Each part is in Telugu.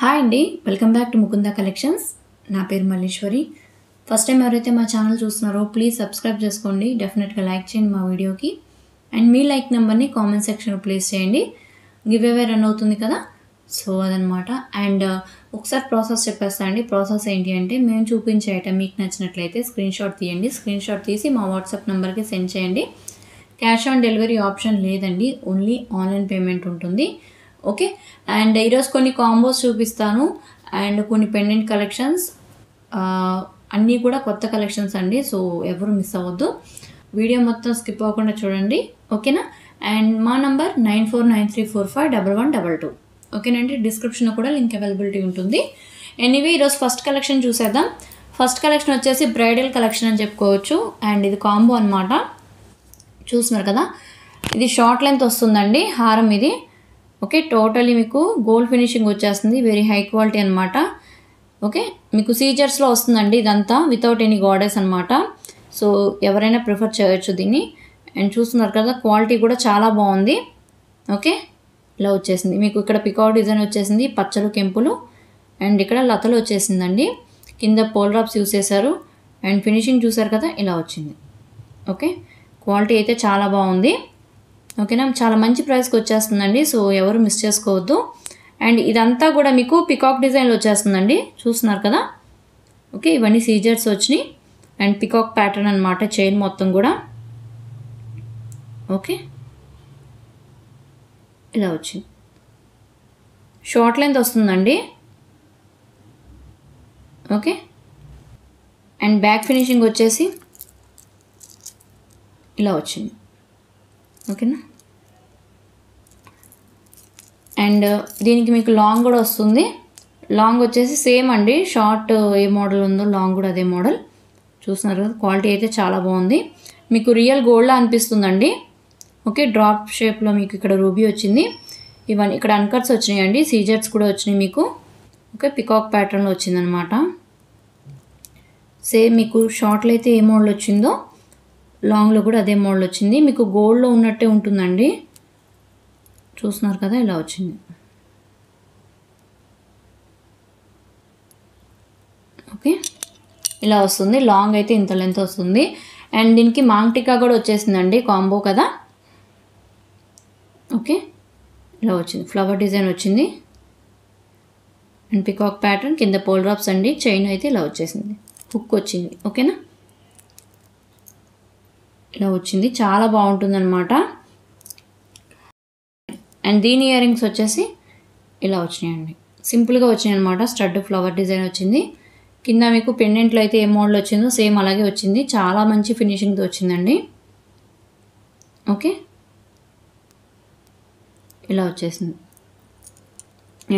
హాయ్ అండి, welcome back to Mukunda collections. నా పేరు మల్లీశ్వరి. ఫస్ట్ టైం ఎవరైతే మా ఛానల్ చూస్తున్నారో ప్లీజ్ సబ్స్క్రైబ్ చేసుకోండి. డెఫినెట్గా లైక్ చేయండి మా వీడియోకి. అండ్ మీ లైక్ నెంబర్ని కామెంట్ సెక్షన్లో ప్లేస్ చేయండి. గివ్ అవే రన్ అవుతుంది కదా, సో అదనమాట. అండ్ ఒకసారి ప్రాసెస్ చెప్పేస్తా అండి. ప్రాసెస్ ఏంటి అంటే, మేము చూపించే ఐటమ్ మీకు నచ్చినట్లయితే స్క్రీన్ షాట్ తీయండి. స్క్రీన్ షాట్ తీసి మా వాట్సాప్ నెంబర్కి సెండ్ చేయండి. క్యాష్ ఆన్ డెలివరీ ఆప్షన్ లేదండి, ఓన్లీ ఆన్లైన్ పేమెంట్ ఉంటుంది. ఓకే. అండ్ ఈరోజు కొన్ని కాంబోస్ చూపిస్తాను అండ్ కొన్ని పెండెంట్ కలెక్షన్స్, అన్నీ కూడా కొత్త కలెక్షన్స్ అండి. సో ఎవరు మిస్ అవ్వద్దు, వీడియో మొత్తం స్కిప్ అవ్వకుండా చూడండి, ఓకేనా. అండ్ మా నంబర్ 9493451122, ఓకేనండి. డిస్క్రిప్షన్లో కూడా లింక్ అవైలబిలిటీ ఉంటుంది. ఎనీవే ఈరోజు ఫస్ట్ కలెక్షన్ చూసేద్దాం. ఫస్ట్ కలెక్షన్ వచ్చేసి బ్రైడల్ కలెక్షన్ అని చెప్పుకోవచ్చు. అండ్ ఇది కాంబో అనమాట. చూస్తున్నారు కదా, ఇది షార్ట్ లెంత్ వస్తుందండి హారం ఇది. ఓకే, టోటలీ మీకు గోల్డ్ ఫినిషింగ్ వచ్చేస్తుంది, వెరీ హై క్వాలిటీ అనమాట. ఓకే, మీకు సీజర్స్లో వస్తుందండి ఇదంతా, వితౌట్ ఎనీ గాడెస్ అనమాట. సో ఎవరైనా ప్రిఫర్ చేయొచ్చు దీన్ని. అండ్ చూస్తున్నారు కదా, క్వాలిటీ కూడా చాలా బాగుంది. ఓకే, ఇలా వచ్చేసింది మీకు. ఇక్కడ పికాక్ డిజైన్ వచ్చేసింది, పచ్చలు కెంపులు, అండ్ ఇక్కడ లతలు వచ్చేసిందండి. కింద పోల్ డ్రాప్స్ యూస్ చేశారు. అండ్ ఫినిషింగ్ చూసారు కదా, ఇలా వచ్చింది. ఓకే, క్వాలిటీ అయితే చాలా బాగుంది. ఓకేనా, చాలా మంచి ప్రైస్కి వచ్చేస్తుందండి. సో ఎవరు మిస్ చేసుకోవద్దు. అండ్ ఇదంతా కూడా మీకు పికాక్ డిజైన్లో వచ్చేస్తుందండి, చూస్తున్నారు కదా. ఓకే, ఇవన్నీ సీజర్స్ వచ్చినాయి అండ్ పికాక్ ప్యాటర్న్ అనమాట, చైన్ మొత్తం కూడా. ఓకే, ఇలా వచ్చింది. షార్ట్ లెంత్ వస్తుందండి. ఓకే, అండ్ బ్యాక్ ఫినిషింగ్ వచ్చేసి ఇలా వచ్చింది, ఓకేనా. అండ్ దీనికి మీకు లాంగ్ కూడా వస్తుంది. లాంగ్ వచ్చేసి సేమ్ అండి, షార్ట్ ఏ మోడల్ ఉందో లాంగ్ కూడా అదే మోడల్. చూస్తున్నారు కదా, క్వాలిటీ అయితే చాలా బాగుంది. మీకు రియల్ గోల్డ్లా అనిపిస్తుందండి. ఓకే, డ్రాప్ షేప్లో మీకు ఇక్కడ రూబీ వచ్చింది. ఇవన్నీ ఇక్కడ అన్కట్స్ వచ్చినాయండి, సీజర్స్ కూడా వచ్చినాయి మీకు. ఓకే, పికాక్ ప్యాటర్న్లో వచ్చిందనమాట. సేమ్ మీకు షార్ట్లో అయితే ఏ మోడల్ వచ్చిందో లాంగ్లో కూడా అదే మోడల్ వచ్చింది. మీకు గోల్డ్లో ఉన్నట్టే ఉంటుందండి. చూస్తున్నారు కదా, ఇలా వచ్చింది. ఓకే, ఇలా వస్తుంది. లాంగ్ అయితే ఇంత లెంత్ వస్తుంది. అండ్ దీనికి మాంగ్ టిక్కా కూడా వచ్చేసిందండి, కాంబో కదా. ఓకే, ఇలా వచ్చింది, ఫ్లవర్ డిజైన్ వచ్చింది అండ్ పికాక్ ప్యాటర్న్, కింద పోల్ డ్రాప్స్ అండి. చైన్ అయితే ఇలా వచ్చేసింది, హుక్ వచ్చింది. ఓకేనా, ఇలా వచ్చింది, చాలా బాగుంటుందన్నమాట. అండ్ దీని ఇయర్ రింగ్స్ వచ్చేసి ఇలా వచ్చినాయండి, సింపుల్గా వచ్చినాయి అనమాట. స్టడ్ ఫ్లవర్ డిజైన్ వచ్చింది. కింద మీకు పెండెంట్లో అయితే ఏ మోడల్ వచ్చిందో సేమ్ అలాగే వచ్చింది. చాలా మంచి ఫినిషింగ్తో వచ్చిందండి. ఓకే, ఇలా వచ్చేసింది.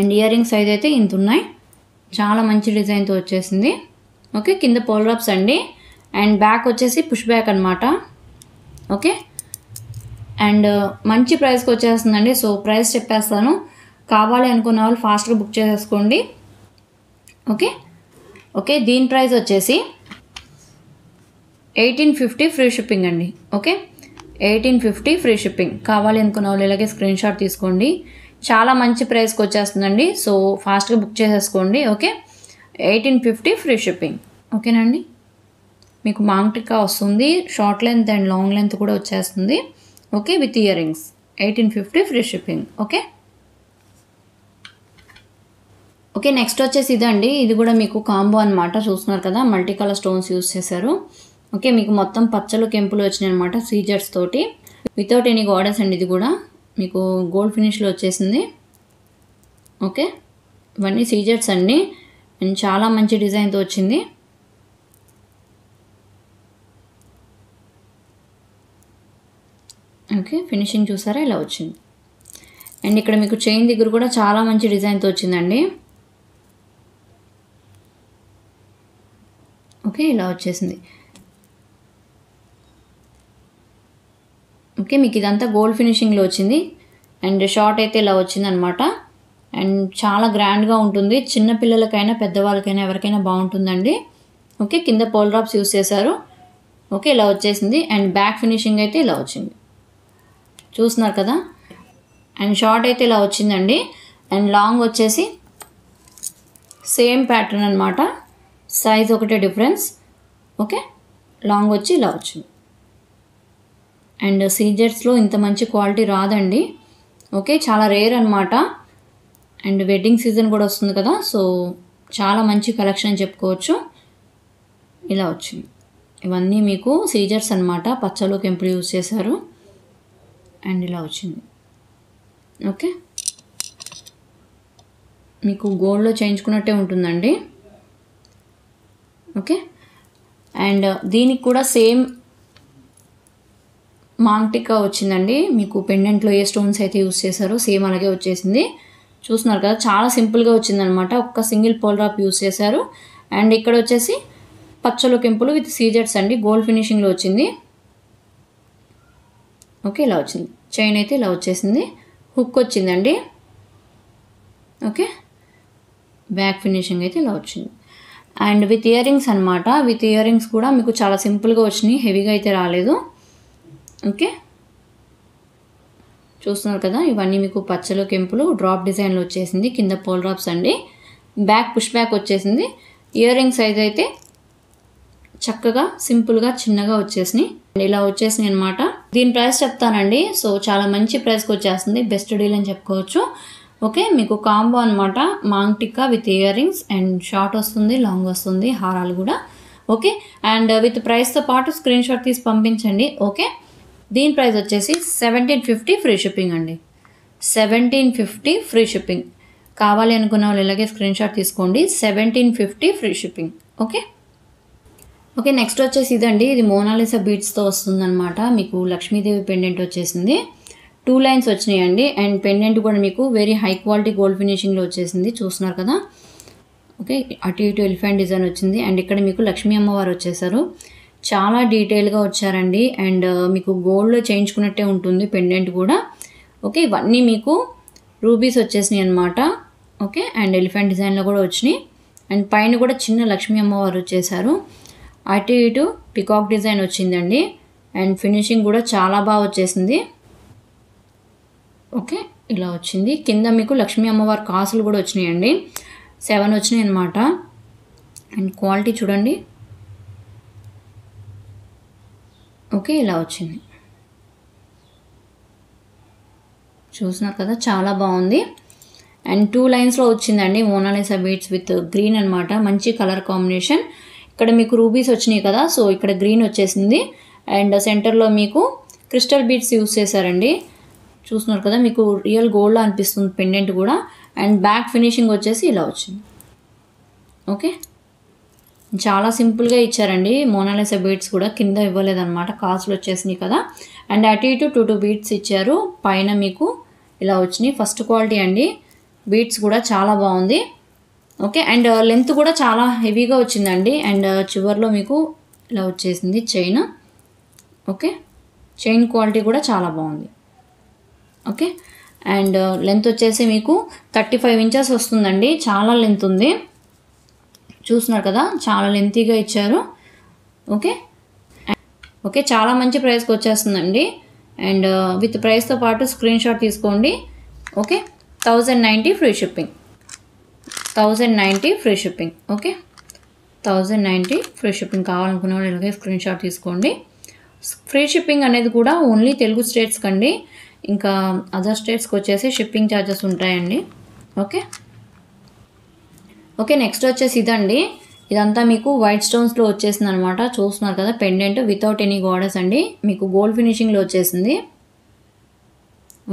అండ్ ఇయర్ రింగ్స్ అయితే ఇంత ఉన్నాయి, చాలా మంచి డిజైన్తో వచ్చేసింది. ఓకే, కింద పోల్ డ్రాప్స్ అండి. అండ్ బ్యాక్ వచ్చేసి పుష్ బ్యాక్ అనమాట. ఓకే, అండ్ మంచి ప్రైస్కి వచ్చేస్తుందండి. సో ప్రైస్ చెప్పేస్తాను, కావాలి అనుకున్న వాళ్ళు ఫాస్ట్గా బుక్ చేసేసుకోండి. ఓకే ఓకే, దీని ప్రైస్ వచ్చేసి 1850 ఫ్రీ షిప్పింగ్ అండి. Okay, 1850 free shipping. కావాలి అనుకున్న వాళ్ళు ఇలాగే స్క్రీన్ షాట్ తీసుకోండి. చాలా మంచి ప్రైస్కి వచ్చేస్తుందండి. సో ఫాస్ట్గా బుక్ చేసేసుకోండి. Okay, 1850 free shipping. ఓకేనండి, మీకు మాంగ్ టిక్కా వస్తుంది, short length and long length కూడా వచ్చేస్తుంది. Okay, with ear rings 1850 free shipping. Okay okay, next వచ్చేసి ఇదండి. ఇది కూడా మీకు కాంబో అనమాట. చూస్తున్నారు కదా, మల్టీ కలర్ స్టోన్స్ యూస్ చేశారు. ఓకే, మీకు మొత్తం పచ్చలు కెంపులు వచ్చినాయి అనమాట, సీజర్స్ తోటి, వితౌట్ ఎనీ గాడెస్ అండి. ఇది కూడా మీకు గోల్డ్ ఫినిష్లో వచ్చేసింది. ఓకే, ఇవన్నీ సీజర్స్ అండి అండ్ చాలా మంచి డిజైన్తో వచ్చింది. ఓకే, ఫినిషింగ్ చూసారా, ఇలా వచ్చింది. అండ్ ఇక్కడ మీకు చైన్ దగ్గర కూడా చాలా మంచి డిజైన్తో వచ్చిందండి. ఓకే, ఇలా వచ్చేసింది. ఓకే, మీకు ఇదంతా గోల్డ్ ఫినిషింగ్లో వచ్చింది. అండ్ షార్ట్ అయితే ఇలా వచ్చింది అనమాట. అండ్ చాలా గ్రాండ్గా ఉంటుంది, చిన్నపిల్లలకైనా పెద్దవాళ్ళకైనా ఎవరికైనా బాగుంటుందండి. ఓకే, కింద పోల్ డ్రాప్స్ యూస్ చేశారు. ఓకే, ఇలా వచ్చేసింది. అండ్ బ్యాక్ ఫినిషింగ్ అయితే ఇలా వచ్చింది, చూస్తున్నారు కదా. అండ్ షార్ట్ అయితే ఇలా వచ్చిందండి. అండ్ లాంగ్ వచ్చేసి సేమ్ ప్యాటర్న్ అనమాట, సైజ్ ఒకటే డిఫరెన్స్. ఓకే, లాంగ్ వచ్చి ఇలా వచ్చింది. అండ్ సీజర్స్లో ఇంత మంచి క్వాలిటీ రాదండి. ఓకే, చాలా రేర్ అనమాట. అండ్ వెడ్డింగ్ సీజన్ కూడా వస్తుంది కదా, సో చాలా మంచి కలెక్షన్ అని చెప్పుకోవచ్చు. ఇలా వచ్చింది. ఇవన్నీ మీకు సీజర్స్ అనమాట, పచ్చలు కెంపులు యూజ్ చేశారు. అండ్ ఇలా వచ్చింది. ఓకే, మీకు గోల్డ్లో చేయించుకున్నట్టే ఉంటుందండి. ఓకే, అండ్ దీనికి కూడా సేమ్ మాంగ్టికా వచ్చిందండి. మీకు పెండెంట్లో ఏ స్టోన్స్ అయితే యూస్ చేశారో సేమ్ అలాగే వచ్చేసింది. చూస్తున్నారు కదా, చాలా సింపుల్గా వచ్చిందనమాట. ఒక్క సింగిల్ పోల్ డ్రాప్ యూస్ చేశారు. అండ్ ఇక్కడ వచ్చేసి పచ్చలు కెంపులు విత్ సీజర్స్ అండి, గోల్డ్ ఫినిషింగ్లో వచ్చింది. ఓకే, ఇలా వచ్చింది. చైన్ అయితే ఇలా వచ్చేసింది, హుక్ వచ్చిందండి. ఓకే, బ్యాక్ ఫినిషింగ్ అయితే ఇలా వచ్చింది. అండ్ విత్ ఇయర్ రింగ్స్ అనమాట. విత్ ఇయర్ రింగ్స్ కూడా మీకు చాలా సింపుల్గా వచ్చినాయి, హెవీగా అయితే రాలేదు. ఓకే, చూస్తున్నారు కదా, ఇవన్నీ మీకు పచ్చలు కెంపులు డ్రాప్ డిజైన్లో వచ్చేసింది. కింద పోల్ డ్రాప్స్ అండి, బ్యాక్ పుష్ బ్యాక్ వచ్చేసింది. ఇయర్ రింగ్ సైజ్ అయితే చక్కగా సింపుల్గా చిన్నగా వచ్చేసినాయి. ఇలా వచ్చేసినాయి అనమాట. దీని ప్రైస్ చెప్తానండి. సో చాలా మంచి ప్రైస్కి వచ్చేస్తుంది, బెస్ట్ డీల్ అని చెప్పుకోవచ్చు. ఓకే, మీకు కాంబో అనమాట, maang tikka with ear rings and short వస్తుంది, లాంగ్ వస్తుంది, హారాలు కూడా. ఓకే, అండ్ విత్ ప్రైస్తో పాటు స్క్రీన్ షాట్ తీసి పంపించండి. ఓకే, దీని ప్రైస్ వచ్చేసి 1750 ఫ్రీ షిప్పింగ్ అండి. 1750 ఫ్రీ షిప్పింగ్. కావాలి అనుకున్న వాళ్ళు ఇలాగే స్క్రీన్ షాట్ తీసుకోండి. 1750 free shipping. Okay, okay, next వచ్చేసి ఇదండి. ఇది మోనాలిసా బీడ్స్తో వస్తుందన్నమాట. మీకు లక్ష్మీదేవి పెండెంట్ వచ్చేసింది, 2 లైన్స్ వచ్చినాయండి. అండ్ పెండెంట్ కూడా మీకు వెరీ హై క్వాలిటీ గోల్డ్ ఫినిషింగ్లో వచ్చేసింది. చూస్తున్నారు కదా. ఓకే, అటు ఇటు ఎలిఫెంట్ డిజైన్ వచ్చింది. అండ్ ఇక్కడ మీకు లక్ష్మీ అమ్మవారు వచ్చేసారు. చాలా డీటెయిల్గా వచ్చారండి. అండ్ మీకు గోల్డ్లో చేయించుకున్నట్టే ఉంటుంది పెండెంట్ కూడా. ఓకే, ఇవన్నీ మీకు రూబీస్ వచ్చేసినాయి అనమాట. ఓకే, అండ్ ఎలిఫెంట్ డిజైన్లో కూడా వచ్చినాయి. అండ్ పైన కూడా చిన్న లక్ష్మీ అమ్మవారు వచ్చేసారు. అటు ఇటు పికాక్ డిజైన్ వచ్చిందండి. అండ్ ఫినిషింగ్ కూడా చాలా బాగా వచ్చేసింది. ఓకే, ఇలా వచ్చింది. కింద మీకు లక్ష్మీ అమ్మవారి కాసులు కూడా వచ్చినాయండి, 7 వచ్చినాయి అనమాట. అండ్ క్వాలిటీ చూడండి. ఓకే, ఇలా వచ్చింది. చూస్తున్నారు కదా, చాలా బాగుంది. అండ్ 2 లైన్స్లో వచ్చిందండి మోనాలిసా బీడ్స్ విత్ గ్రీన్ అనమాట. మంచి కలర్ కాంబినేషన్. ఇక్కడ మీకు రూబీస్ వచ్చినాయి కదా, సో ఇక్కడ గ్రీన్ వచ్చేసింది. అండ్ సెంటర్లో మీకు క్రిస్టల్ బీడ్స్ యూస్ చేశారండి. చూస్తున్నారు కదా, మీకు రియల్ గోల్డ్లో అనిపిస్తుంది పెండెంట్ కూడా. అండ్ బ్యాక్ ఫినిషింగ్ వచ్చేసి ఇలా వచ్చింది. ఓకే, చాలా సింపుల్గా ఇచ్చారండి మోనాలిసా బీడ్స్ కూడా. కింద ఇవ్వలేదన్నమాట, కాసులు వచ్చేసినాయి కదా. అండ్ అటు ఇటు 2 బీడ్స్ ఇచ్చారు. పైన మీకు ఇలా వచ్చినాయి. ఫస్ట్ క్వాలిటీ అండి, బీడ్స్ కూడా చాలా బాగుంది. ఓకే, అండ్ లెంత్ కూడా చాలా హెవీగా వచ్చిందండి. అండ్ చివర్లో మీకు ఇలా వచ్చేసింది చైన్. ఓకే, చైన్ క్వాలిటీ కూడా చాలా బాగుంది. ఓకే, అండ్ లెంత్ వచ్చేసి మీకు 35 ఇంచెస్ వస్తుందండి. చాలా లెంత్ ఉంది. చూస్తున్నారు కదా, చాలా లెంతీగా ఇచ్చారు. ఓకే, ఓకే, చాలా మంచి ప్రైస్కి వచ్చేస్తుందండి. అండ్ విత్ ప్రైస్తో పాటు స్క్రీన్ షాట్ తీసుకోండి. Okay, 1090 free shipping. 1090 free shipping. Okay, 1090 free shipping. కావాలనుకున్న వాళ్ళు ఇలాగే స్క్రీన్ షాట్ తీసుకోండి. ఫ్రీ షిప్పింగ్ అనేది కూడా ఓన్లీ తెలుగు స్టేట్స్కి అండి. ఇంకా అదర్ స్టేట్స్కి వచ్చేసి షిప్పింగ్ ఛార్జెస్ ఉంటాయండి. ఓకే, ఓకే, నెక్స్ట్ వచ్చేసి ఇదండి. ఇదంతా మీకు వైట్ స్టోన్స్లో వచ్చేసింది అనమాట. చూస్తున్నారు కదా, పెండెంట్ వితౌట్ ఎనీ గోడెస్ అండి. మీకు గోల్డ్ ఫినిషింగ్లో వచ్చేసింది.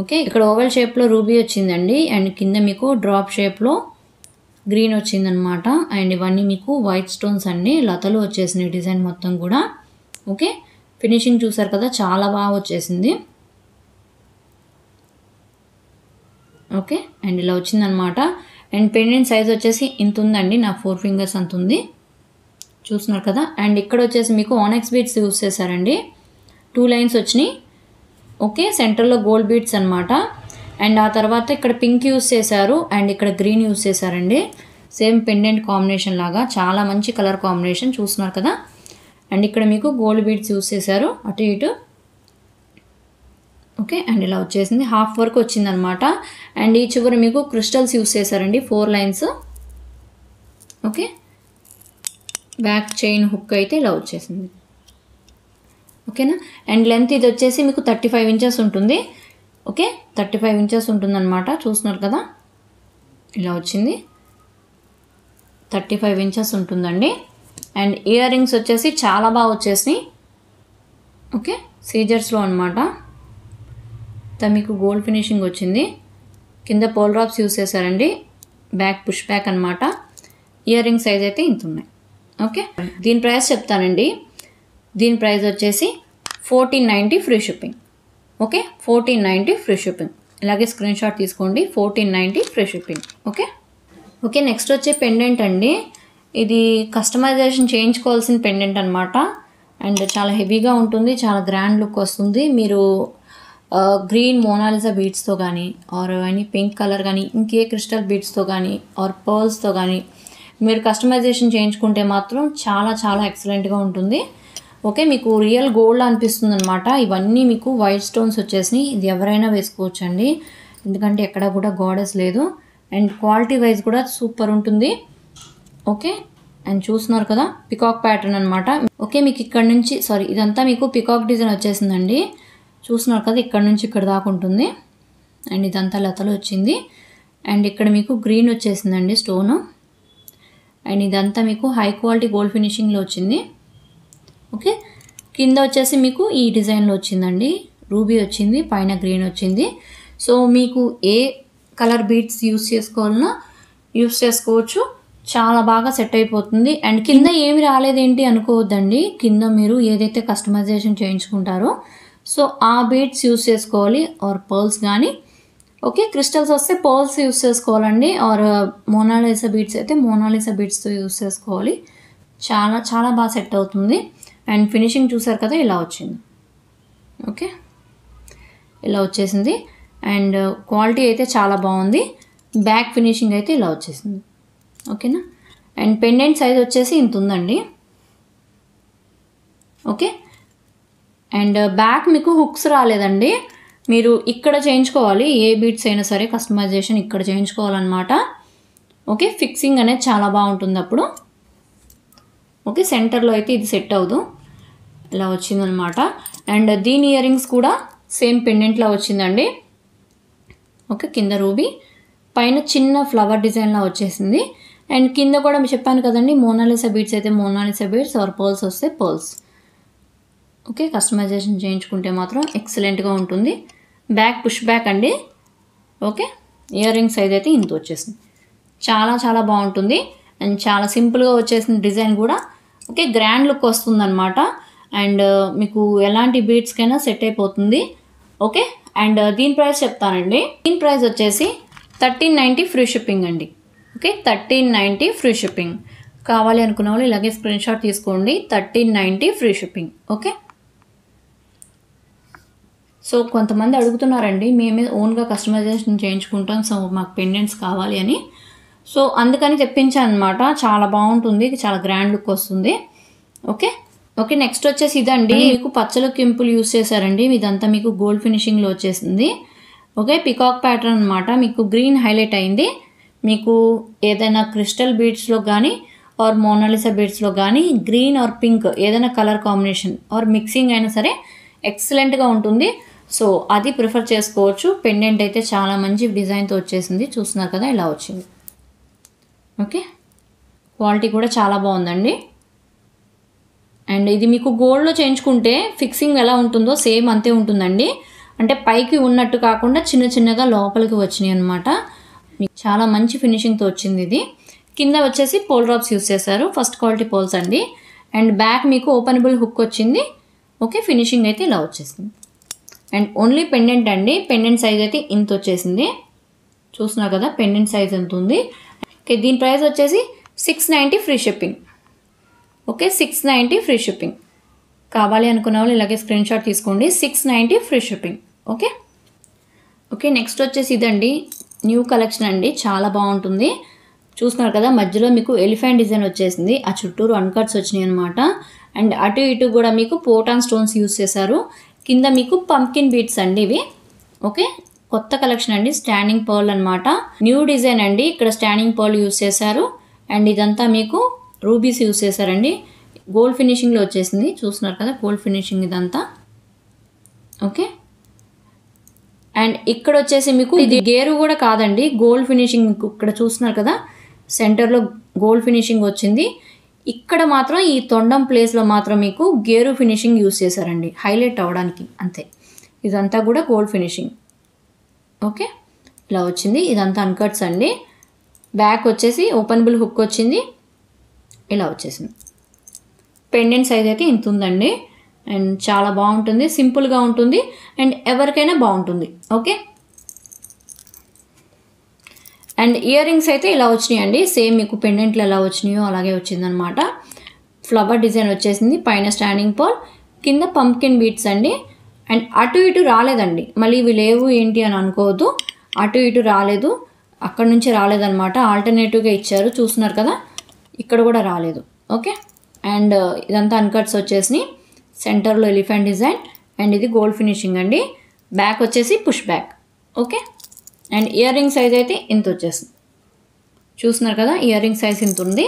ఓకే, ఇక్కడ ఓవెల్ షేప్లో రూబీ వచ్చిందండి. అండ్ కింద మీకు డ్రాప్ షేప్లో గ్రీన్ వచ్చిందనమాట. అండ్ ఇవన్నీ మీకు వైట్ స్టోన్స్ అండి, లతలు వచ్చేసినాయి డిజైన్ మొత్తం కూడా. ఓకే, ఫినిషింగ్ చూసారు కదా, చాలా బాగా వచ్చేసింది. ఓకే, అండ్ ఇలా వచ్చిందనమాట. అండ్ పెండెంట్ సైజ్ వచ్చేసి ఇంత ఉందండి, నా 4 ఫింగర్స్ అంత ఉంది. చూస్తున్నారు కదా. అండ్ ఇక్కడ వచ్చేసి మీకు ఆనెక్స్ బీడ్స్ యూస్ చేశారండి. 2 లైన్స్ వచ్చినాయి. ఓకే, సెంటర్లో గోల్డ్ బీడ్స్ అనమాట. అండ్ ఆ తర్వాత ఇక్కడ పింక్ యూస్ చేశారు. అండ్ ఇక్కడ గ్రీన్ యూస్ చేశారండి. సేమ్ పెండెంట్ కాంబినేషన్ లాగా చాలా మంచి కలర్ కాంబినేషన్. చూస్తున్నారు కదా. అండ్ ఇక్కడ మీకు గోల్డ్ బీడ్స్ యూస్ చేశారు అటు ఇటు. ఓకే, అండ్ ఇలా వచ్చేసింది. హాఫ్ వర్క్ వచ్చిందనమాట. అండ్ ఈ చివరి మీకు క్రిస్టల్స్ యూస్ చేశారండి, 4 lines. Okay, back chain hook అయితే ఇలా వచ్చేసింది. ఓకేనా, అండ్ లెంత్ ఇది వచ్చేసి మీకు 35 ఇంచెస్ ఉంటుంది. ఓకే, 35 ఇంచెస్ ఉంటుందన్నమాట. చూస్తున్నారు కదా, ఇలా వచ్చింది, 35 ఇంచెస్ ఉంటుందండి. అండ్ ఇయర్ రింగ్స్ వచ్చేసి చాలా బాగా వచ్చేసినాయి. ఓకే, సీజర్స్లో అనమాట. మీకు గోల్డ్ ఫినిషింగ్ వచ్చింది, కింద పోల్ డ్రాప్స్ యూస్ చేశారండి, బ్యాక్ పుష్ బ్యాక్ అనమాట. ఇయర్ రింగ్ సైజ్ అయితే ఇంత ఉన్నాయి. ఓకే, దీని ప్రైస్ చెప్తానండి. దీని ప్రైస్ వచ్చేసి 1490 free shipping. Okay, 1490 free shipping. ఇలాగే స్క్రీన్ షాట్ తీసుకోండి, 1490 free shipping. Okay okay, next వచ్చే పెండెంట్ అండి. ఇది కస్టమైజేషన్ చేయించుకోవాల్సిన పెండెంట్ అనమాట. అండ్ చాలా హెవీగా ఉంటుంది, చాలా గ్రాండ్ లుక్ వస్తుంది. మీరు గ్రీన్ మోనాలిసా బీడ్స్తో కానీ ఆర్ ఎనీ పింక్ కలర్ కానీ ఇంకే క్రిస్టల్ బీడ్స్తో కానీ ఆర్ పర్ల్స్తో కానీ మీరు కస్టమైజేషన్ చేయించుకుంటే మాత్రం చాలా చాలా ఎక్సలెంట్గా ఉంటుంది. ఓకే, మీకు రియల్ గోల్డ్ అనిపిస్తుంది అనమాట. ఇవన్నీ మీకు వైట్ స్టోన్స్ వచ్చేసినాయి. ఇది ఎవరైనా వేసుకోవచ్చు అండి, ఎందుకంటే ఎక్కడ కూడా గాడెస్ లేదు. అండ్ క్వాలిటీ వైజ్ కూడా సూపర్ ఉంటుంది. ఓకే, అండ్ చూస్తున్నారు కదా, పికాక్ ప్యాటర్న్ అనమాట. ఓకే, మీకు ఇక్కడ నుంచి ఇదంతా మీకు పికాక్ డిజైన్ వచ్చేసిందండి. చూస్తున్నారు కదా, ఇక్కడ నుంచి ఇక్కడ దాకా ఉంటుంది. అండ్ ఇదంతా లతలు వచ్చింది. అండ్ ఇక్కడ మీకు గ్రీన్ వచ్చేసిందండి స్టోను. అండ్ ఇదంతా మీకు హై క్వాలిటీ గోల్డ్ ఫినిషింగ్లో వచ్చింది. ఓకే, కింద వచ్చేసి మీకు ఈ డిజైన్లో వచ్చిందండి, రూబీ వచ్చింది, పైన గ్రీన్ వచ్చింది. సో మీకు ఏ కలర్ బీడ్స్ యూస్ చేసుకోవాలన్నా యూస్ చేసుకోవచ్చు, చాలా బాగా సెట్ అయిపోతుంది. అండ్ కింద ఏమి రాలేదేంటి అనుకోవద్దండి, కింద మీరు ఏదైతే కస్టమైజేషన్ చేయించుకుంటారో సో ఆ బీడ్స్ యూస్ చేసుకోవాలి, ఆర్ పర్ల్స్ కానీ. ఓకే, క్రిస్టల్స్ వస్తే పర్ల్స్ యూస్ చేసుకోవాలండి, ఆర్ మోనాలిసా బీడ్స్ అయితే మోనాలిసా బీడ్స్తో యూస్ చేసుకోవాలి. చాలా చాలా బాగా సెట్ అవుతుంది. అండ్ ఫినిషింగ్ చూసారు కదా, ఇలా వచ్చింది. ఓకే, ఇలా వచ్చేసింది. అండ్ క్వాలిటీ అయితే చాలా బాగుంది. బ్యాక్ ఫినిషింగ్ అయితే ఇలా వచ్చేసింది. ఓకేనా, అండ్ పెండెంట్ సైజ్ వచ్చేసి ఇంత ఉందండి. ఓకే, అండ్ బ్యాక్ మీకు హుక్స్ రాలేదండి, మీరు ఇక్కడ చేయించుకోవాలి. ఏ బీడ్స్ అయినా సరే కస్టమైజేషన్ ఇక్కడ చేయించుకోవాలన్నమాట. ఓకే, ఫిక్సింగ్ అనేది చాలా బాగుంటుంది అప్పుడు. ఓకే, సెంటర్లో అయితే ఇది సెట్ అవ్వదు, ఇలా వచ్చిందనమాట. అండ్ దీని ఇయర్ రింగ్స్ కూడా సేమ్ పెండెంట్లో వచ్చిందండి. ఓకే, కింద రూబీ, పైన చిన్న ఫ్లవర్ డిజైన్లా వచ్చేసింది. అండ్ కింద కూడా చెప్పాను కదండి, మోనాలిసా బీడ్స్ అయితే మోనాలిసా బీడ్స్, ఆర్ పర్ల్స్ వస్తే పర్ల్స్. ఓకే, కస్టమైజేషన్ చేయించుకుంటే మాత్రం ఎక్సలెంట్గా ఉంటుంది. బ్యాక్ పుష్ బ్యాక్ అండి. ఓకే, ఇయర్ రింగ్ సైజ్ అయితే ఇంత వచ్చేసింది, చాలా చాలా బాగుంటుంది. అండ్ చాలా సింపుల్గా వచ్చేసిన డిజైన్ కూడా. ఓకే, గ్రాండ్ లుక్ వస్తుందన్నమాట. అండ్ మీకు ఎలాంటి బీడ్స్కైనా సెట్ అయిపోతుంది. ఓకే, అండ్ దీని ప్రైస్ చెప్తానండి. దీని ప్రైస్ వచ్చేసి 1390 ఫ్రీ షిప్పింగ్ అండి. Okay, 1390 free shipping. కావాలి అనుకున్న వాళ్ళు ఇలాగే స్క్రీన్ షాట్ తీసుకోండి, 1390 ఫ్రీ షిప్పింగ్. ఓకే, సో కొంతమంది అడుగుతున్నారండి, మేమే ఓన్గా కస్టమైజేషన్ చేయించుకుంటాం, సో మాకు పెండెంట్స్ కావాలి అని. సో అందుకని తెప్పించాను అనమాట. చాలా బాగుంటుంది, చాలా గ్రాండ్ లుక్ వస్తుంది. ఓకే ఓకే, నెక్స్ట్ వచ్చేసి ఇదండి, మీకు పచ్చలు కింపులు యూస్ చేశారండి. ఇదంతా మీకు గోల్డ్ ఫినిషింగ్లో వచ్చేసింది. ఓకే, పికాక్ ప్యాటర్న్ అనమాట. మీకు గ్రీన్ హైలైట్ అయింది. మీకు ఏదైనా క్రిస్టల్ బీడ్స్లో కానీ ఆర్ మోనాలిసా బీడ్స్లో కానీ గ్రీన్ ఆర్ పింక్ ఏదైనా కలర్ కాంబినేషన్ ఆర్ మిక్సింగ్ అయినా సరే ఎక్సలెంట్గా ఉంటుంది. సో అది ప్రిఫర్ చేసుకోవచ్చు. పెండెంట్ అయితే చాలా మంచి డిజైన్తో వచ్చేసింది, చూస్తున్నారు కదా, ఇలా వచ్చింది. ఓకే, క్వాలిటీ కూడా చాలా బాగుందండి. అండ్ ఇది మీకు గోల్డ్లో చేయించుకుంటే ఫిక్సింగ్ ఎలా ఉంటుందో సేమ్ అంతే ఉంటుందండి. అంటే పైకి ఉన్నట్టు కాకుండా చిన్న చిన్నగా లోపలికి వచ్చినాయి అనమాట. మీకు చాలా మంచి ఫినిషింగ్తో వచ్చింది. ఇది కింద వచ్చేసి పోల్ డ్రాప్స్ యూస్ చేశారు, ఫస్ట్ క్వాలిటీ పోల్స్ అండి. అండ్ బ్యాక్ మీకు ఓపెనబుల్ హుక్ వచ్చింది. ఓకే, ఫినిషింగ్ అయితే ఇలా వచ్చేసింది. అండ్ ఓన్లీ పెండెంట్ అండి, పెండెంట్ సైజ్ అయితే ఇంత వచ్చేసింది, చూస్తున్నారు కదా పెండెంట్ సైజ్ ఎంత ఉంది. ఓకే, దీని ప్రైస్ వచ్చేసి 690 free shipping. Okay, 690 free shipping. కావాలి అనుకున్న వాళ్ళు ఇలాగే స్క్రీన్ షాట్ తీసుకోండి, 690 free shipping. Okay okay, next వచ్చేసి ఇదండి, న్యూ కలెక్షన్ అండి, చాలా బాగుంటుంది. చూస్తున్నారు కదా, మధ్యలో మీకు ఎలిఫెంట్ డిజైన్ వచ్చేసింది, ఆ చుట్టూరు అన్కట్స్ వచ్చినాయి అనమాట. అండ్ అటు ఇటు కూడా మీకు పోటాన్ స్టోన్స్ యూస్ చేశారు. కింద మీకు పంప్కిన్ బీడ్స్ అండి ఇవి. ఓకే, కొత్త కలెక్షన్ అండి, స్టాండింగ్ పర్ల్ అనమాట, న్యూ డిజైన్ అండి. ఇక్కడ స్టాండింగ్ పర్ల్ యూస్ చేశారు. అండ్ ఇదంతా మీకు రూబీస్ యూస్ చేశారండి. గోల్డ్ ఫినిషింగ్లో వచ్చేసింది, చూస్తున్నారు కదా గోల్డ్ ఫినిషింగ్ ఇదంతా. ఓకే, అండ్ ఇక్కడ వచ్చేసి మీకు ఇది గేరు కూడా కాదండి, గోల్డ్ ఫినిషింగ్. మీకు ఇక్కడ చూస్తున్నారు కదా సెంటర్లో గోల్డ్ ఫినిషింగ్ వచ్చింది. ఇక్కడ మాత్రం ఈ తొండం ప్లేస్లో మాత్రం మీకు గేరు ఫినిషింగ్ యూస్ చేశారండి, హైలైట్ అవ్వడానికి అంతే. ఇదంతా కూడా గోల్డ్ ఫినిషింగ్. ఓకే, ఇలా వచ్చింది. ఇదంతా అన్కట్స్ అండి. బ్యాక్ వచ్చేసి ఓపెనబుల్ హుక్ వచ్చింది, ఇలా వచ్చేసింది. పెండెంట్ సైజ్ అయితే ఇంత ఉందండి. అండ్ చాలా బాగుంటుంది, సింపుల్గా ఉంటుంది అండ్ ఎవరికైనా బాగుంటుంది. ఓకే, అండ్ ఇయర్ రింగ్స్ అయితే ఇలా వచ్చినాయండి. సేమ్ మీకు పెండెంట్లు ఎలా వచ్చినాయో అలాగే వచ్చిందనమాట. ఫ్లవర్ డిజైన్ వచ్చేసింది, పైన స్టాండింగ్ పోల్, కింద పంప్కిన్ బీట్స్ అండి. అండ్ అటు ఇటు రాలేదండి, మళ్ళీ ఇవి లేవు ఏంటి అని అనుకోవద్దు. అటు ఇటు రాలేదు, అక్కడ నుంచి రాలేదన్నమాట, ఆల్టర్నేటివ్గా ఇచ్చారు. చూస్తున్నారు కదా ఇక్కడ కూడా రాలేదు. ఓకే, అండ్ ఇదంతా అన్కట్స్ వచ్చేసి సెంటర్లో ఎలిఫెంట్ డిజైన్ అండ్ ఇది గోల్డ్ ఫినిషింగ్ అండి. బ్యాక్ వచ్చేసి push back. Okay, and ear ring size అయితే ఇంత వచ్చేసింది, చూస్తున్నారు కదా ఇయర్ రింగ్ సైజ్ ఇంత ఉంది.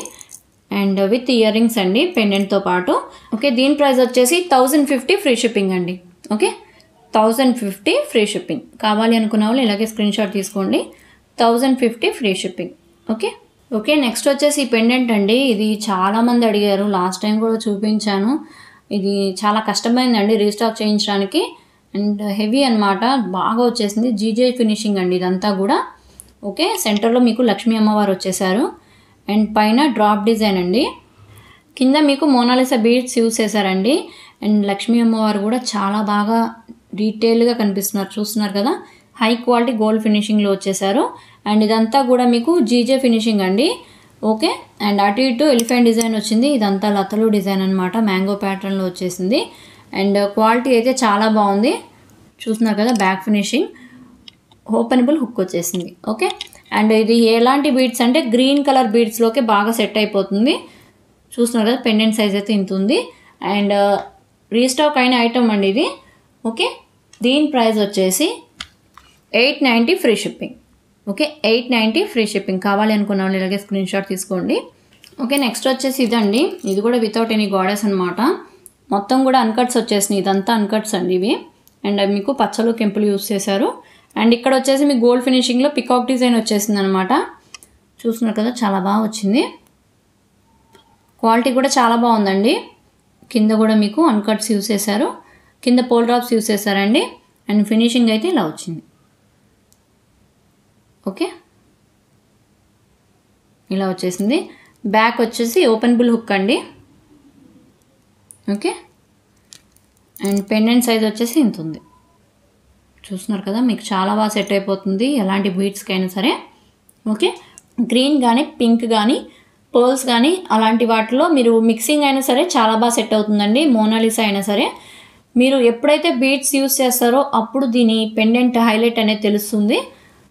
అండ్ విత్ ఇయర్ రింగ్స్ అండి పెండెంట్తో పాటు. ఓకే, దీని ప్రైస్ వచ్చేసి 1050 ఫ్రీ షిప్పింగ్ అండి. Okay, 1050 free shipping. కావాలి అనుకున్న వాళ్ళు ఇలాగే స్క్రీన్ షాట్ తీసుకోండి. 1050 free shipping. Okay okay, next వచ్చేసి ఈ పెండెంట్ అండి. ఇది చాలామంది అడిగారు, లాస్ట్ టైం కూడా చూపించాను. ఇది చాలా కష్టమైందండి రీస్టాక్ చేయించడానికి. అండ్ హెవీ అనమాట, బాగా వచ్చేసింది. జీజే ఫినిషింగ్ అండి ఇదంతా కూడా. ఓకే, సెంటర్లో మీకు లక్ష్మీ అమ్మవారు వచ్చేసారు అండ్ పైన డ్రాప్ డిజైన్ అండి. కింద మీకు మోనాలిసా బీడ్స్ యూస్ చేశారండి. అండ్ లక్ష్మీ అమ్మవారు కూడా చాలా బాగా డీటెయిల్గా కనిపిస్తున్నారు, చూస్తున్నారు కదా. హై క్వాలిటీ గోల్డ్ ఫినిషింగ్లో వచ్చేసారు. అండ్ ఇదంతా కూడా మీకు జీజే ఫినిషింగ్ అండి. ఓకే, అండ్ అటు ఇటు ఎలిఫెంట్ డిజైన్ వచ్చింది. ఇదంతా లతలు డిజైన్ అనమాట, మ్యాంగో ప్యాటర్న్లో వచ్చేసింది. అండ్ క్వాలిటీ అయితే చాలా బాగుంది, చూస్తున్నారు కదా. బ్యాక్ ఫినిషింగ్, ఓపెనబుల్ హుక్ వచ్చేసింది. ఓకే, అండ్ ఇది ఎలాంటి బీడ్స్ అంటే గ్రీన్ కలర్ బీడ్స్లోకి బాగా సెట్ అయిపోతుంది. చూస్తున్నారు కదా పెండెంట్ సైజ్ అయితే ఇంత ఉంది. అండ్ రీస్టాక్ అయిన ఐటమ్ అండి ఇది. ఓకే, దీని ప్రైస్ వచ్చేసి 890 free shipping. Okay, 890 free shipping. కావాలి అనుకున్న వాళ్ళు ఇలాగే స్క్రీన్ షాట్ తీసుకోండి. ఓకే, నెక్స్ట్ వచ్చేసి ఇదండి. ఇది కూడా వితౌట్ ఎనీ గాడెస్ అనమాట. మొత్తం కూడా అన్కట్స్ వచ్చేసినాయి, ఇదంతా అన్కట్స్ అండి ఇవి. అండ్ మీకు పచ్చలు కెంపులు యూస్ చేశారు. అండ్ ఇక్కడ వచ్చేసి మీకు గోల్డ్ ఫినిషింగ్లో పికాక్ డిజైన్ వచ్చేసింది అనమాట. చూస్తున్నారు కదా చాలా బాగా వచ్చింది. క్వాలిటీ కూడా చాలా బాగుందండి. కింద కూడా మీకు అన్కట్స్ యూస్ చేశారు, కింద పోల్ డ్రాప్స్ యూస్ చేశారండి. అండ్ ఫినిషింగ్ అయితే ఇలా వచ్చింది. ఓకే, ఇలా వచ్చేసింది. బ్యాక్ వచ్చేసి ఓపెనబుల్ హుక్ అండి. ఓకే, అండ్ పెండెంట్ సైజ్ వచ్చేసి ఇంత ఉంది, చూస్తున్నారు కదా. మీకు చాలా బాగా సెట్ అయిపోతుంది ఎలాంటి బీడ్స్కి అయినా సరే. ఓకే, గ్రీన్ కానీ పింక్ కానీ పర్ల్స్ కానీ అలాంటి వాటిలో మీరు మిక్సింగ్ అయినా సరే చాలా బాగా సెట్ అవుతుందండి. మోనాలిసా అయినా సరే మీరు ఎప్పుడైతే బీడ్స్ యూస్ చేస్తారో అప్పుడు దీని పెండెంట్ హైలైట్ అనేది తెలుస్తుంది.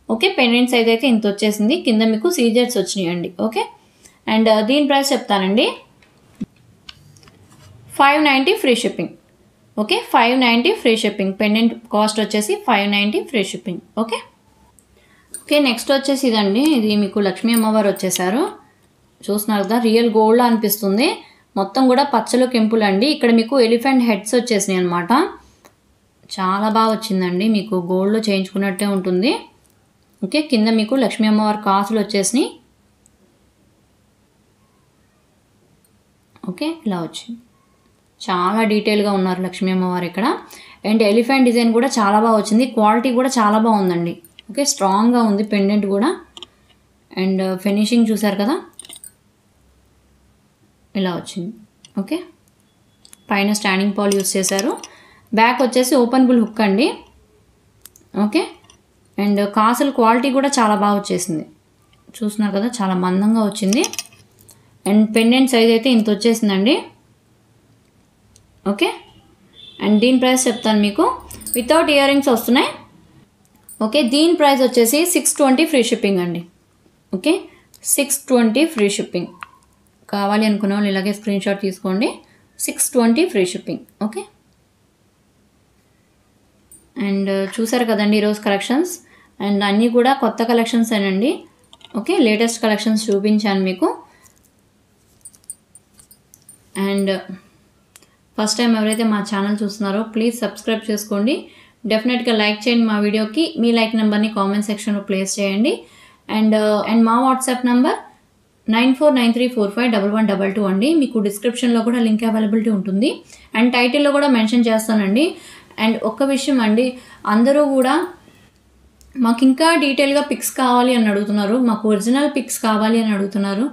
ఓకే, పెండెంట్ సైజ్ అయితే ఇంత వచ్చేసింది. కింద మీకు సీజర్స్ వచ్చినాయండి. ఓకే, అండ్ దీని ప్రైస్ చెప్తానండి, 590 free shipping. Okay, 590 free shipping. Pendant cost వచ్చేసి 590 free shipping. Okay okay, next వచ్చేసి ఇదండి. ఇది మీకు లక్ష్మీ అమ్మవారు వచ్చేసారు, చూస్తున్నారు కదా. రియల్ గోల్డ్ అనిపిస్తుంది. మొత్తం కూడా పచ్చలు కెంపులు అండి. ఇక్కడ మీకు ఎలిఫెంట్ హెడ్స్ వచ్చేసినాయి అనమాట. చాలా బాగా వచ్చిందండి, మీకు గోల్డ్లో చేయించుకున్నట్టే ఉంటుంది. ఓకే, కింద మీకు లక్ష్మీ అమ్మవారి కాసులు వచ్చేసినాయి. ఓకే, ఇలా వచ్చింది. చాలా డీటెయిల్గా ఉన్నారు లక్ష్మీ అమ్మవారు ఇక్కడ. అండ్ ఎలిఫెంట్ డిజైన్ కూడా చాలా బాగా వచ్చింది. క్వాలిటీ కూడా చాలా బాగుందండి. ఓకే, స్ట్రాంగ్గా ఉంది పెండెంట్ కూడా. అండ్ ఫినిషింగ్ చూసారు కదా ఇలా వచ్చింది. ఓకే, పైన స్టాండింగ్ పాల్ యూస్ చేశారు. బ్యాక్ వచ్చేసి ఓపెనబుల్ హుక్ అండి. ఓకే, అండ్ కాసుల క్వాలిటీ కూడా చాలా బాగా వచ్చేసింది, చూస్తున్నారు కదా. చాలా మందంగా వచ్చింది. అండ్ పెండెంట్ సైజ్ అయితే ఇంత వచ్చేసిందండి. ఓకే, అండ్ దీని ప్రైస్ చెప్తాను మీకు. వితౌట్ ఇయర్ రింగ్స్ వస్తున్నాయి. ఓకే, దీని ప్రైస్ వచ్చేసి 620 ఫ్రీ షిప్పింగ్ అండి. Okay, 620 free shipping. కావాలి అనుకున్న వాళ్ళు ఇలాగే స్క్రీన్ షాట్ తీసుకోండి. 620 ఫ్రీ షిప్పింగ్. ఓకే, అండ్ చూసారు కదండి ఈరోజు కలెక్షన్స్. అండ్ అన్నీ కూడా కొత్త కలెక్షన్స్ ఏనండి. ఓకే, లేటెస్ట్ కలెక్షన్స్ చూపించాను మీకు. అండ్ ఫస్ట్ టైం ఎవరైతే మా ఛానల్ చూస్తున్నారో ప్లీజ్ సబ్స్క్రైబ్ చేసుకోండి. డెఫినెట్గా లైక్ చేయండి మా వీడియోకి. మీ లైక్ నెంబర్ని కామెంట్ సెక్షన్లో ప్లేస్ చేయండి. అండ్ మా వాట్సాప్ నెంబర్ 9493451122 అండి. మీకు డిస్క్రిప్షన్లో కూడా లింక్ అవైలబిలిటీ ఉంటుంది అండ్ టైటిల్లో కూడా మెన్షన్ చేస్తానండి. అండ్ ఒక్క విషయం అండి, అందరూ కూడా మాకు ఇంకా డీటెయిల్గా పిక్స్ కావాలి అని అడుగుతున్నారు, మాకు ఒరిజినల్ పిక్స్ కావాలి అని అడుగుతున్నారు.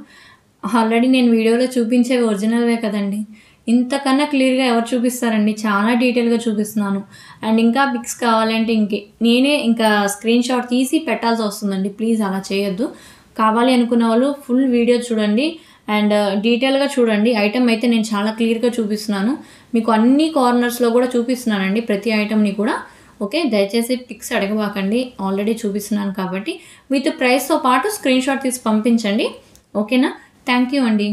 ఆల్రెడీ నేను వీడియోలో చూపించేవి ఒరిజినల్వే కదండి, ఇంతకన్నా క్లియర్గా ఎవరు చూపిస్తారండి? చాలా డీటెయిల్గా చూపిస్తున్నాను. అండ్ ఇంకా పిక్స్ కావాలంటే నేనే ఇంకా స్క్రీన్ షాట్ తీసి పెట్టాల్సి వస్తుందండి. ప్లీజ్ అలా చేయొద్దు. కావాలి అనుకున్న వాళ్ళు ఫుల్ వీడియో చూడండి అండ్ డీటెయిల్గా చూడండి. ఐటమ్ అయితే నేను చాలా క్లియర్గా చూపిస్తున్నాను, మీకు అన్ని కార్నర్స్లో కూడా చూపిస్తున్నానండి ప్రతి ఐటమ్ని కూడా. ఓకే, దయచేసి పిక్స్ అడగబాకండి, ఆల్రెడీ చూపిస్తున్నాను కాబట్టి. విత్ ప్రైస్తో పాటు స్క్రీన్ షాట్ తీసి పంపించండి. ఓకేనా? థ్యాంక్ యూ అండి.